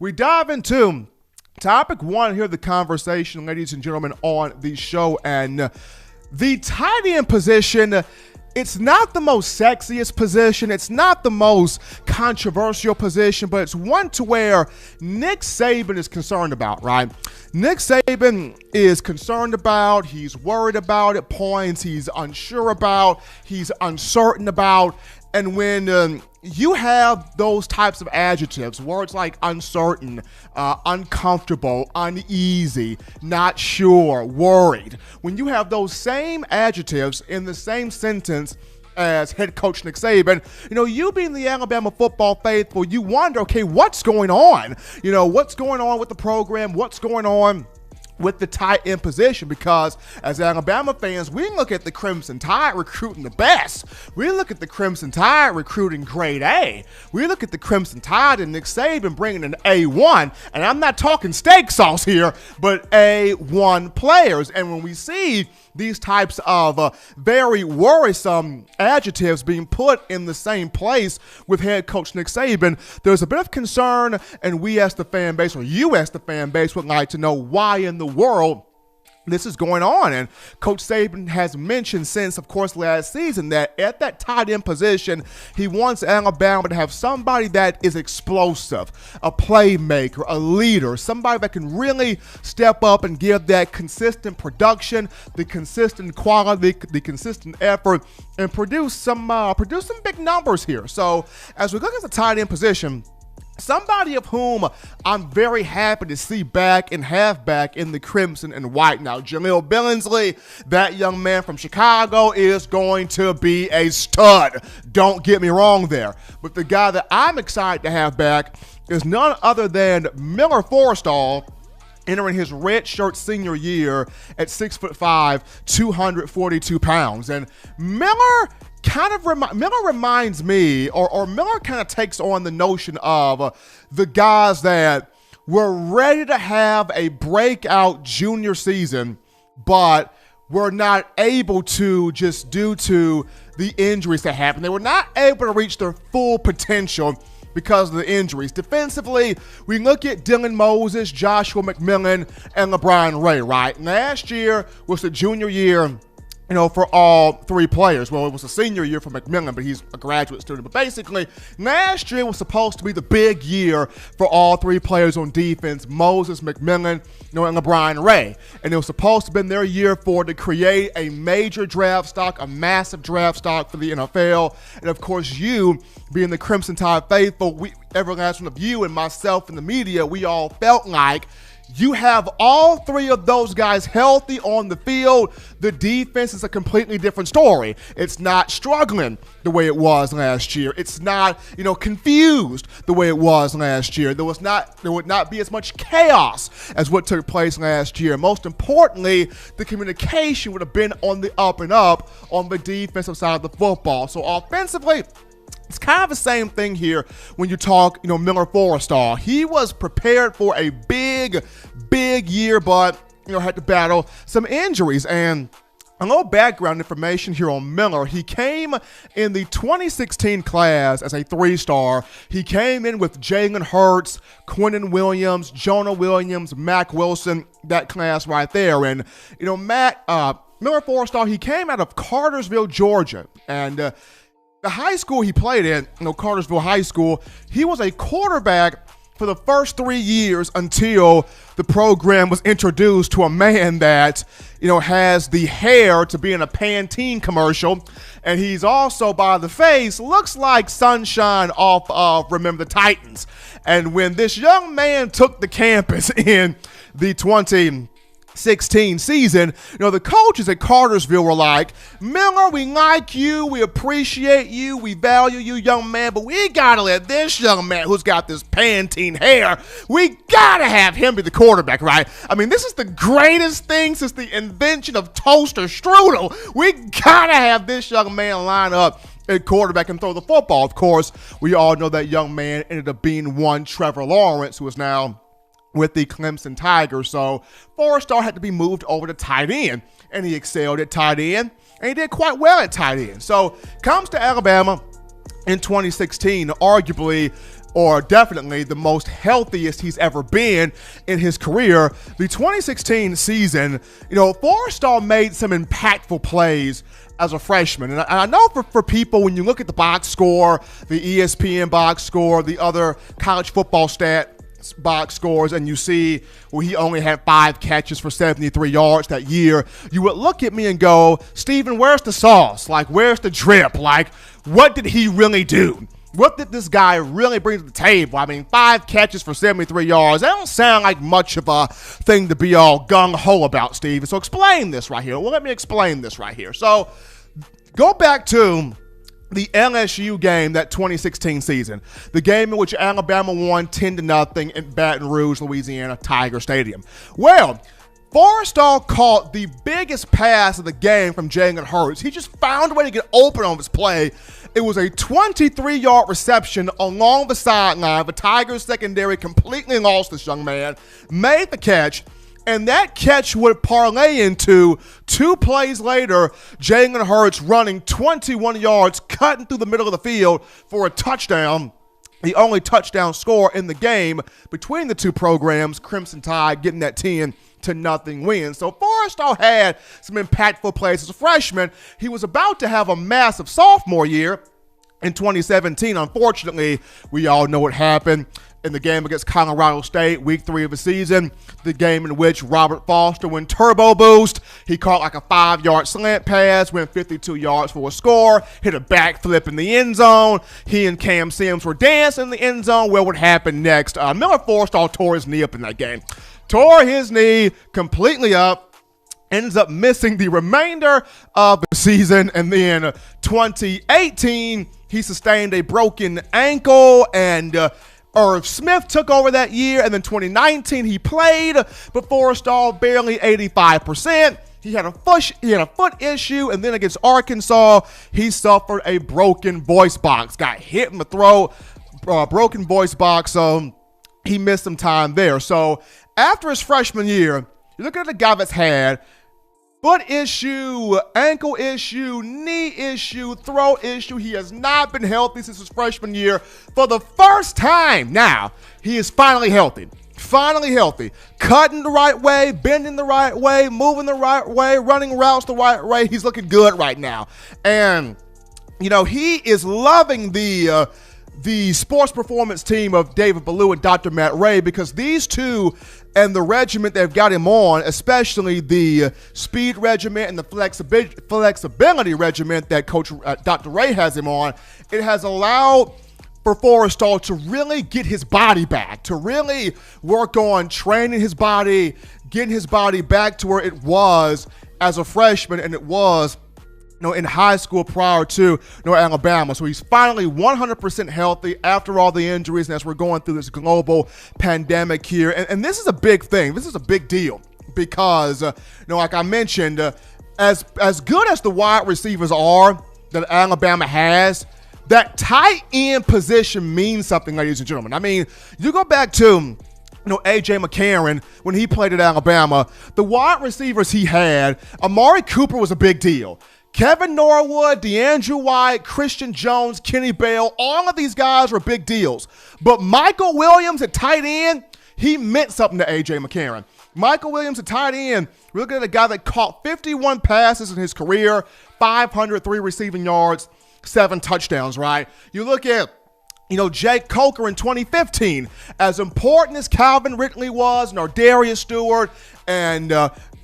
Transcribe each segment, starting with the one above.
We dive into topic one here of the conversation, ladies and gentlemen, on the show. And the tight end position, it's not the most sexiest position. It's not the most controversial position, but it's one to where Nick Saban is concerned about, right? Nick Saban is concerned about, he's worried about at points, he's unsure about, he's uncertain about. And when you have those types of adjectives, words like uncertain, uncomfortable, uneasy, not sure, worried, when you have those same adjectives in the same sentence as head coach Nick Saban, you being the Alabama football faithful, you wonder, okay, what's going on? What's going on with the program? What's going on with the tight end position? Because as Alabama fans, we look at the Crimson Tide recruiting the best. We look at the Crimson Tide recruiting grade A. We look at the Crimson Tide and Nick Saban bringing an A1, and I'm not talking steak sauce here, but A1 players. And when we see these types of very worrisome adjectives being put in the same place with head coach Nick Saban, there's a bit of concern, and we as the fan base, or you as the fan base, would like to know why in the world this is going on. And Coach Saban has mentioned since, of course, last season that at that tight end position, he wants Alabama to have somebody that is explosive, a playmaker, a leader, somebody that can really step up and give that consistent production, the consistent quality, the consistent effort, and produce some big numbers here. So as we look at the tight end position, somebody of whom I'm very happy to see back and have back in the Crimson and White. Now, Jahleel Billingsley, that young man from Chicago, is going to be a stud. Don't get me wrong there. But the guy that I'm excited to have back is none other than Miller Forrestal, entering his red shirt senior year at 6'5", 242 pounds. And Miller reminds me, or Miller kind of takes on the notion of the guys that were ready to have a breakout junior season, but were not able to just due to the injuries that happened. They were not able to reach their full potential because of the injuries. Defensively, we look at Dylan Moses, Joshua McMillan, and LeBron Ray, right? Last year was the junior year for all three players. Well, it was a senior year for McMillan, but he's a graduate student. But basically, last year was supposed to be the big year for all three players on defense, Moses, McMillan, and LeBron Ray. And it was supposed to have been their year to create a major draft stock, a massive draft stock for the NFL. And of course, you, being the Crimson Tide faithful, every last one of you and myself and the media, we all felt like you have all three of those guys healthy on the field, the defense is a completely different story. It's not struggling the way it was last year. It's not, confused the way it was last year. There would not be as much chaos as what took place last year. Most importantly, the communication would have been on the up and up on the defensive side of the football. So offensively, it's kind of the same thing here when you talk, Miller Forrestal. He was prepared for a big year, but, had to battle some injuries. And a little background information here on Miller. He came in the 2016 class as a 3-star. He came in with Jalen Hurts, Quentin Williams, Jonah Williams, Mack Wilson, that class right there. And, Miller Forrestal, he came out of Cartersville, Georgia. And, the high school he played in, Cartersville High School, he was a quarterback for the first 3 years until the program was introduced to a man that, has the hair to be in a Pantene commercial. And he's also, by the face, looks like Sunshine off of Remember the Titans. And when this young man took the campus in the 2016 season, the coaches at Cartersville were like, Miller, we like you, we appreciate you, we value you, young man, but we gotta let this young man who's got this Pantene hair, we gotta have him be the quarterback, right? I mean, this is the greatest thing since the invention of toaster strudel. We gotta have this young man line up at quarterback and throw the football. Of course, we all know that young man ended up being one Trevor Lawrence, who is now with the Clemson Tigers. So Forrestal had to be moved over to tight end, and he excelled at tight end, and he did quite well at tight end. So comes to Alabama in 2016, arguably or definitely the most healthiest he's ever been in his career. The 2016 season, Forrestal made some impactful plays as a freshman. And I know for people, when you look at the box score, the ESPN box score, the other college football stat box scores, and you see he only had 5 catches for 73 yards that year, you would look at me and go, Steven, where's the sauce? Like, where's the drip? Like, what did he really do? What did this guy really bring to the table? I mean, 5 catches for 73 yards. That don't sound like much of a thing to be all gung-ho about, Steve. So explain this right here. Well, let me explain this right here. So go back to the LSU game, that 2016 season, the game in which Alabama won 10-0 in Baton Rouge, Louisiana, Tiger Stadium. Well, Forrestal caught the biggest pass of the game from Jalen Hurts. He just found a way to get open on his play. It was a 23-yard reception along the sideline. The Tigers secondary completely lost this young man, made the catch, and that catch would parlay into 2 plays later, Jalen Hurts running 21 yards, cutting through the middle of the field for a touchdown. The only touchdown score in the game between the two programs, Crimson Tide getting that 10-0 win. So Forrestal had some impactful plays as a freshman. He was about to have a massive sophomore year in 2017. Unfortunately, we all know what happened in the game against Colorado State, week 3 of the season, the game in which Robert Foster went turbo boost. He caught like a 5-yard slant pass, went 52 yards for a score, hit a backflip in the end zone. He and Cam Sims were dancing in the end zone. Well, what happened next? Miller Forrestal tore his knee up in that game. Tore his knee completely up, ends up missing the remainder of the season, and then 2018, he sustained a broken ankle, and Irv Smith took over that year, and then 2019 he played, but Forrestal barely 85%. He had a foot issue, and then against Arkansas, he suffered a broken voice box, got hit in the throat, broken voice box, so he missed some time there. So after his freshman year, you look at the guy that's had foot issue, ankle issue, knee issue, throat issue. He has not been healthy since his freshman year. For the first time now, he is finally healthy. Finally healthy. Cutting the right way, bending the right way, moving the right way, running routes the right way. He's looking good right now. And, he is loving the sports performance team of David Ballou and Dr. Matt Ray, because these two and the regiment they've got him on, especially the speed regiment and the flexibility regiment that Coach Dr. Ray has him on, it has allowed for Forrestal to really get his body back, to really work on training his body, getting his body back to where it was as a freshman and it was in high school prior to Alabama. So he's finally 100% healthy after all the injuries, and as we're going through this global pandemic here. And this is a big thing. This is a big deal because, like I mentioned, as good as the wide receivers are that Alabama has, that tight end position means something, ladies and gentlemen. I mean, you go back to A.J. McCarron, when he played at Alabama, the wide receivers he had, Amari Cooper was a big deal. Kevin Norwood, DeAndre White, Christian Jones, Kenny Bell, all of these guys were big deals. But Michael Williams at tight end, he meant something to A.J. McCarron. Michael Williams at tight end, we're looking at a guy that caught 51 passes in his career, 503 receiving yards, 7 touchdowns, right? You look at Jake Coker in 2015, as important as Calvin Ridley was, Darius Stewart, and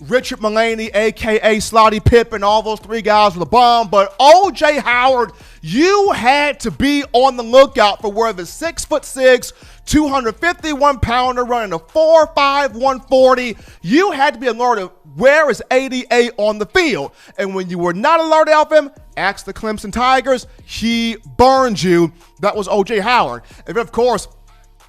Richard Mulaney, a.k.a. Slotty Pippen, all those 3 guys were the bomb. But O.J. Howard, you had to be on the lookout for where the 6'6", 251-pounder running a 4.5, 140, you had to be alerted, where is 88 on the field? And when you were not alerted of him, ask the Clemson Tigers, he burned you. That was O.J. Howard. And of course,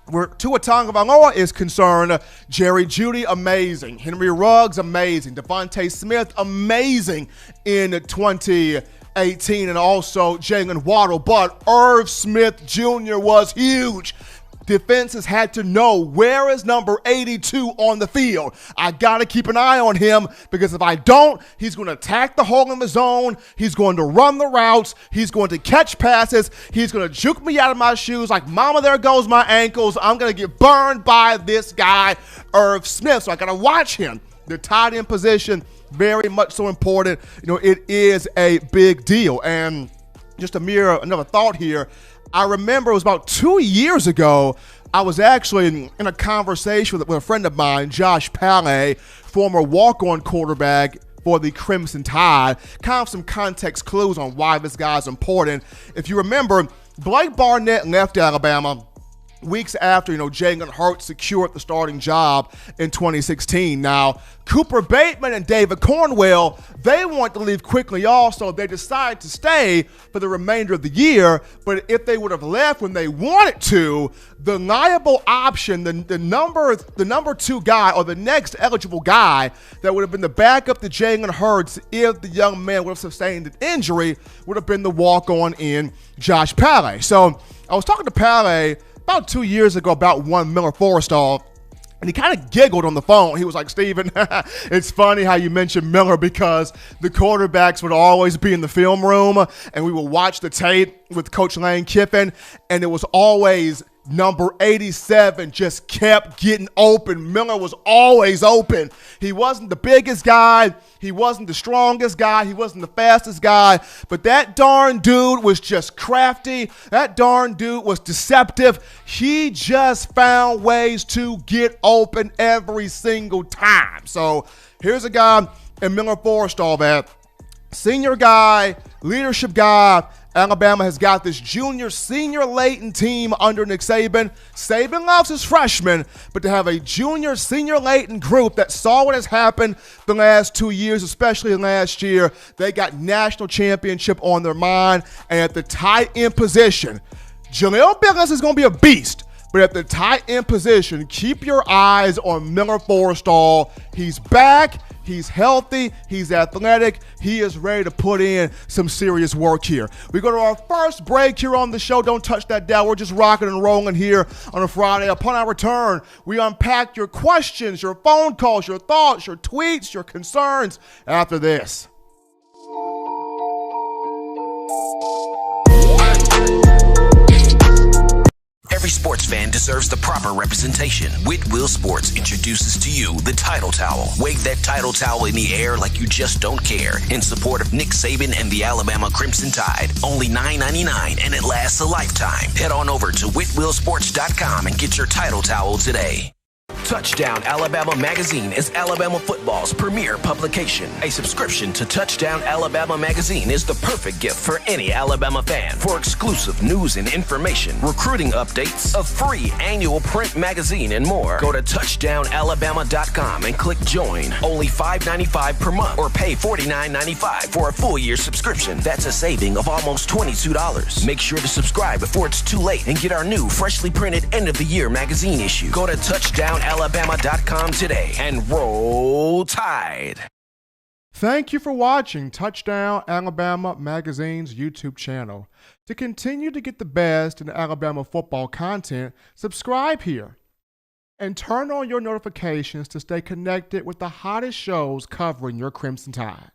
where Tua Tagovailoa is concerned, Jerry Jeudy, amazing. Henry Ruggs, amazing. Devontae Smith, amazing in 2018. And also Jalen Waddle. But Irv Smith Jr. was huge. defenses had to know, where is number 82 on the field? I got to keep an eye on him, because if I don't, he's going to attack the hole in the zone. He's going to run the routes. He's going to catch passes. He's going to juke me out of my shoes like, mama, there goes my ankles. I'm going to get burned by this guy, Irv Smith. So I got to watch him. The tight end position, very much so important. It is a big deal. And just to mirror another thought here, I remember it was about 2 years ago, I was actually in a conversation with a friend of mine, Josh Pallet, former walk-on quarterback for the Crimson Tide. Kind of some context clues on why this guy's important. If you remember, Blake Barnett left Alabama weeks after, Jalen Hurts secured the starting job in 2016. Now, Cooper Bateman and David Cornwell, they want to leave quickly also. They decided to stay for the remainder of the year, but if they would have left when they wanted to, the liable option, the number 2 guy, or the next eligible guy that would have been the backup to Jalen Hurts if the young man would have sustained an injury, would have been the walk-on in Josh Pallet. So I was talking to Pallet about 2 years ago about one Miller Forrestal, and he kind of giggled on the phone. He was like, Steven, it's funny how you mentioned Miller, because the quarterbacks would always be in the film room, and we would watch the tape with Coach Lane Kiffin, and it was always number 87 just kept getting open. Miller was always open. He wasn't the biggest guy. He wasn't the strongest guy. He wasn't the fastest guy. But that darn dude was just crafty. That darn dude was deceptive. He just found ways to get open every single time. So here's a guy in Miller Forrestal, that senior guy, leadership guy. Alabama has got this senior laden team under Nick Saban. Saban loves his freshmen, but to have a senior laden group that saw what has happened the last 2 years, especially last year, they got national championship on their mind. And at the tight end position, Jaleel Billings is going to be a beast. But at the tight end position, keep your eyes on Miller Forrestal. He's back. He's healthy. He's athletic. He is ready to put in some serious work here. We go to our first break here on the show. Don't touch that dial. We're just rocking and rolling here on a Friday. Upon our return, we unpack your questions, your phone calls, your thoughts, your tweets, your concerns after this. Every sports fan deserves the proper representation. Whitwell Sports introduces to you the Title Towel. Wave that Title Towel in the air like you just don't care, in support of Nick Saban and the Alabama Crimson Tide. Only $9.99, and it lasts a lifetime. Head on over to whitwellsports.com and get your Title Towel today. Touchdown Alabama Magazine is Alabama football's premier publication. A subscription to Touchdown Alabama Magazine is the perfect gift for any Alabama fan. For exclusive news and information, recruiting updates, a free annual print magazine, and more, go to touchdownalabama.com and click join. Only $5.95 per month, or pay $49.95 for a full year subscription. That's a saving of almost $22. Make sure to subscribe before it's too late and get our new freshly printed end of the year magazine issue. Go to touchdownalabama.com today and roll Tide. Thank you for watching Touchdown Alabama Magazine's YouTube channel. To continue to get the best in Alabama football content, subscribe here and turn on your notifications to stay connected with the hottest shows covering your Crimson Tide.